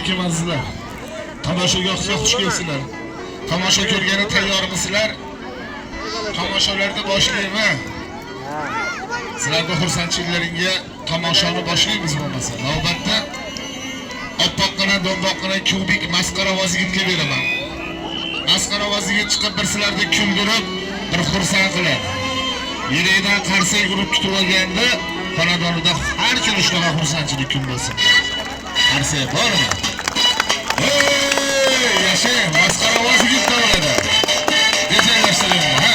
kelmaysizlar. Tomoshaga xush kelsinlar. Tomosha ko'rgani tayyormisizlar? Tomoshalarda boshlaymi? Sizlarga xursandchiliklaringga tomoshani boshlaymiz bo'lmasa. Navbatda oppoqqina do'mboqqina kubik masxara vaziyatga beraman. Masxara vaziyatga chiqib bir sizlarni kuldirib, bir xursand qiladi. Yeridan qarsak urib tutib olganda, xonadonida har kuni shunaqa xursandchilik kun bo'lsin. Qarsak bormi? Yashang, masxara vaziyatda bo'ladi. Desangiz, ha?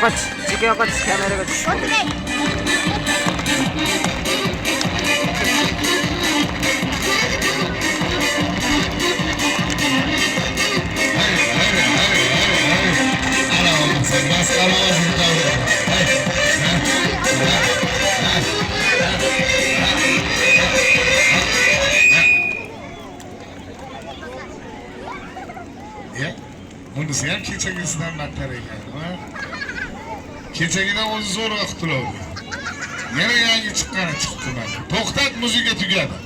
Kaç, çıkıyor kaç, kamera kaç. Ya, bunisi ham kechagisidan battar ekan. Kechagidan o'zi zo'rg'a qutuladi. Yana yangi chiqqani chiqdi mana. To'xtat, muzika tugadi.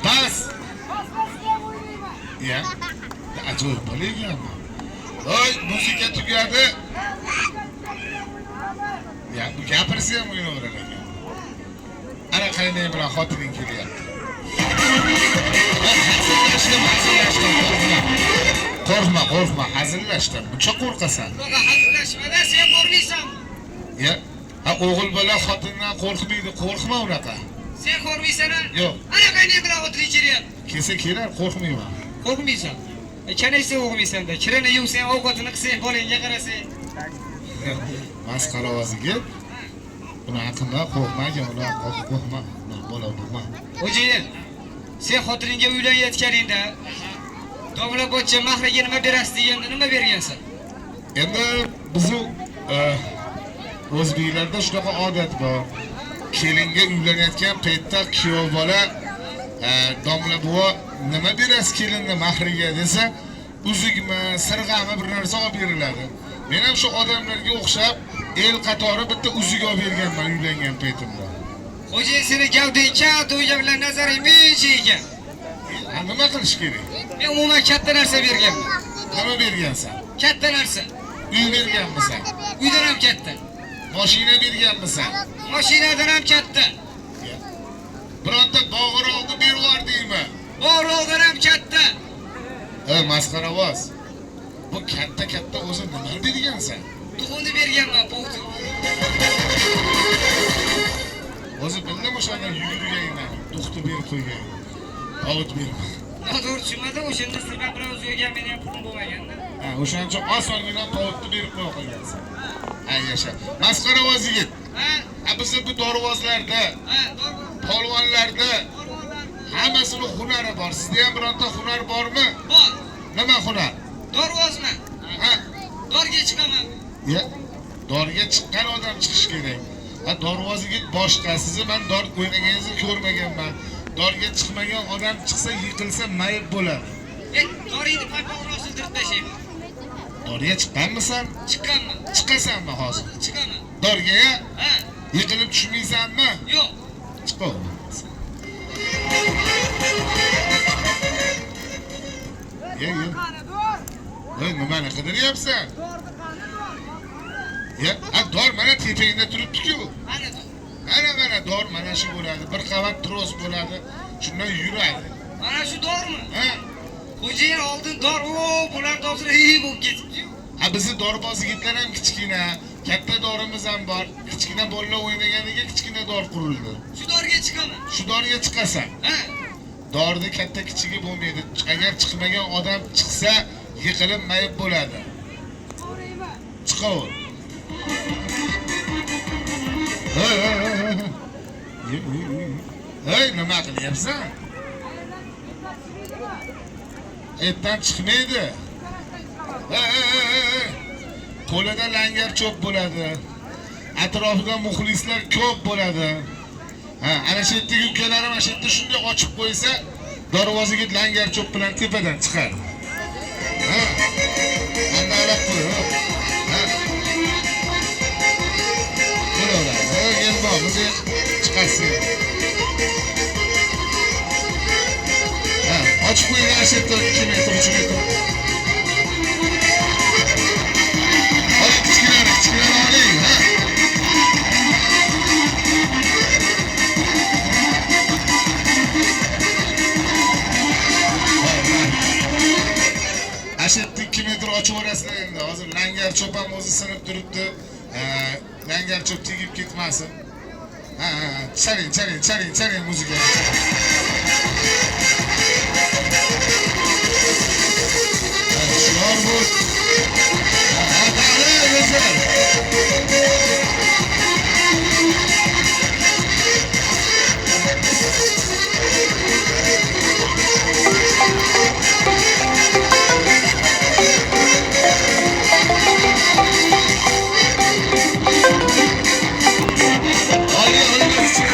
Bas. Ya. Ajoyib bo'laganmi? Voy, muzika tugadi. Ya, bu gapirsa ham o'ynaverar ekan. Ana qaynay bilan xotining kelyapti. Qo'rqma, hazillashdim. Buncha qo'rqasan. Hazillashmada sen qo'rqmaysan. Ya, o'g'il bola xotindan qo'rqmaydi, qo'rqma unaqa. Sen qo'rqmaysan? Yo'q. Ana qanday bilan o'tirib keryapti? Kelsa kelar, qo'rqmayman. Qo'rqmaysan. Kanaysa qo'rqmaysan-da. Kirani yuvsang, ovqatini qilsang, bolangga qarasang. Masxara ovoziga. Bunaqa qilma, qo'rqmagin, ular qo'rqma. Bo'ladi. Xo'jayin, sen xotiningga uylanayotganingda Domla bochcha mahriga nima berasiz deganda nima bergansan? Endi bizni o'zbeklarda shunaqa odat bor. Kelinga uylanayotgan paytda kuyov bola domla buva nima berasiz kelinni mahriga desa, uzukmi, sirg'ami bir narsa olib beriladi. Men ham shu odamlarga o'xshab el qatori bitta uzuk olib berganman uylangan paytimda. Xo'jayin, seni gavdang katta o'yga bilan nazaring mencha ekan. Nima qilish kerak? Men umuman katta narsa berganman. Nima bergansan? Katta narsa. Uy berganmisan? Uydan ham katta. Mashina berganmisan? Mashinadan ham katta. Bironta bog'irog'ni berib yubordingmi? Bog'irog'dan ham katta. Masxaravoz. Bu katta o'zi nima bergansan? Tug'uni berganman, bo'g'di. O'zi bildim o'shanda yugurganingdan, to'xtib berib qo'ygan. Avut berma. Noto'g'ri tushunmadi, o'shanda sizlar bilan o'zgaga men ham pulim bo'lmaganda. O'shancha osongina tovutni berib qo'ya qolgansan. Yasha. Masxaravoz yigit. Bizning bu dorvozlarda, polvonlarda hammasini hunari bor. Sizda ham bironta hunar bormi? Bor. Nima hunar? Dorvozman. Dorga chiqaman. Dorga chiqqan odam chiqish kerak. Dorvoz yigit boshqa. Sizni men dor o'ynaganingizda ko'rmaganman. Dorga chiqmagan odam chiqsa, yiqilsa mayib bo'ladi. Doringni paypog'ini osiltirib tashlayman. Dorga chiqqanmisan? Chiqqanman. Chiqasanmi hozir? Chiqaman. Dorga? Yiqilib tushmaysanmi? Yo'q. Chiqo. Nimani qidiryapsan? Dor mana tepangda turibdi-ku. Mana dor mana shu bo'ladi. Bir qavat tros bo'ladi. Shundan yuradi. Mana shu dormi? Xo'jayin oldin dor, bular hozir bo'lib ketibdi. Bizni dorboz yigitlar ham kichkina, katta dorimiz ham bor. Kichkina bolalar o'ynaganiga kichkina dor qurildi. Shu dorga chiqaman. Shu dorga chiqasan. Dorni katta kichigi bo'lmaydi. Agar chiqmagan odam chiqsa, yiqilib mayib bo'ladi. Chiqaver. Nima qilyapsan? Etdan chiqmaydi. Qo'lida langar cho'p bo'ladi. Atrofida muxlislar ko'p bo'ladi. Ha, ana shu yerdagi ukalarim ana shu yerda shunday ochib qo'ysa, darvozaga langar cho'p bilan tepadan chiqadi. Ha. Mana olib qo'y. Ha. Bo'laveradi. Ha, yelbog'imiz chiqarsin. Ha, ochib qo'ygan ana shu yerda 2 metr, 3 metr. Oling, kichkina oling, ha. Ashitni 2 metr ochib o'rasizlar endi. Hozir langar cho'p ham o'zi sinib turibdi. Langar cho'p tegib ketmasin. Ha, chaling muzika. Shior bu. Ha,